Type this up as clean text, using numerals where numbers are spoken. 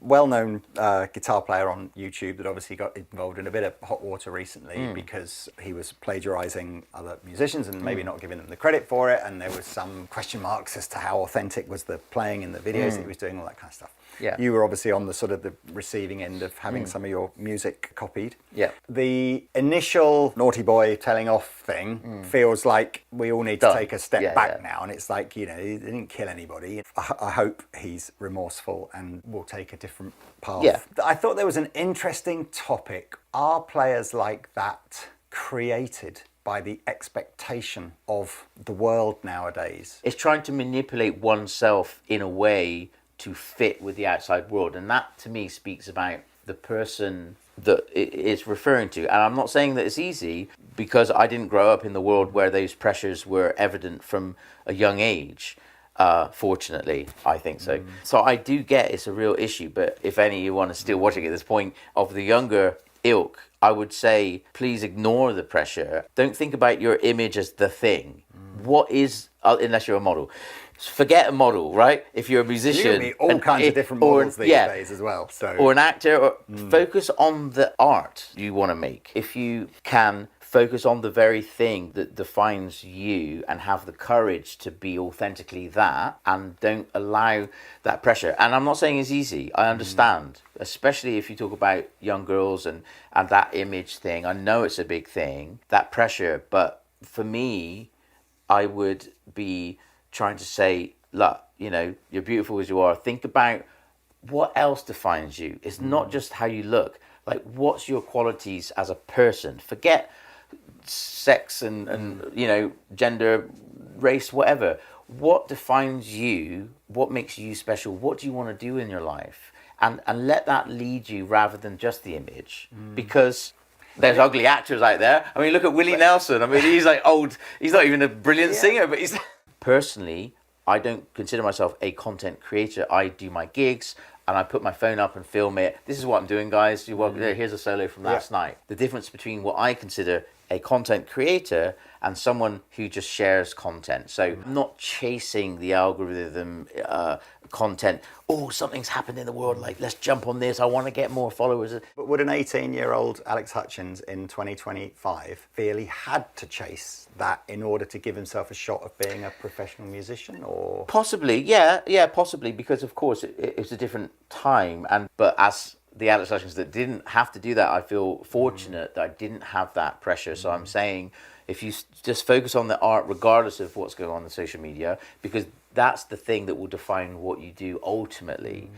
well-known guitar player on YouTube that obviously got involved in a bit of hot water recently because he was plagiarizing other musicians and maybe not giving them the credit for it, and there was some question marks as to how authentic was the playing in the videos that he was doing, all that kind of stuff. Yeah. You were obviously on the sort of the receiving end of having some of your music copied. Yeah. The initial naughty boy telling off thing feels like we all need to take a step back now, and it's like, you know, he didn't kill anybody. I hope he's remorseful and will take a different path. Yeah. I thought there was an interesting topic. Are players like that created by the expectation of the world nowadays? It's trying to manipulate oneself in a way to fit with the outside world, and that to me speaks about the person that it is referring to. And I'm not saying that it's easy, because I didn't grow up in the world where those pressures were evident from a young age. Fortunately, I think so. So I do get it's a real issue, but if any of you want to still watching at this point of the younger ilk, I would say please ignore the pressure. Don't think about your image as the thing. What is, unless you're a model. Forget a model, right? If you're a musician, you can be all kinds of different models these days as well. So, or an actor, or focus on the art you want to make. If you can focus on the very thing that defines you and have the courage to be authentically that, and don't allow that pressure. And I'm not saying it's easy. I understand, especially if you talk about young girls and that image thing. I know it's a big thing, that pressure. But for me, I would be trying to say, look, you know, you're beautiful as you are. Think about what else defines you. It's not just how you look. Like, what's your qualities as a person? Forget sex and you know, gender, race, whatever. What defines you? What makes you special? What do you want to do in your life? And let that lead you rather than just the image. Because there's ugly actors out there. I mean, look at Willie Nelson. I mean, he's like old. He's not even a brilliant singer, but he's... Personally, I don't consider myself a content creator. I do my gigs and I put my phone up and film it. This is what I'm doing, guys. Here's a solo from last night. The difference between what I consider a content creator and someone who just shares content. So not chasing the algorithm content. Oh, something's happened in the world. Like, let's jump on this. I want to get more followers. But would an 18-year-old Alex Hutchins in 2025 feel he had to chase that in order to give himself a shot of being a professional musician? Or possibly, yeah, possibly, because of course it's a different time. But as the Alex Hutchins that didn't have to do that, I feel fortunate that I didn't have that pressure. So I'm saying, if you just focus on the art, regardless of what's going on social media, because that's the thing that will define what you do ultimately.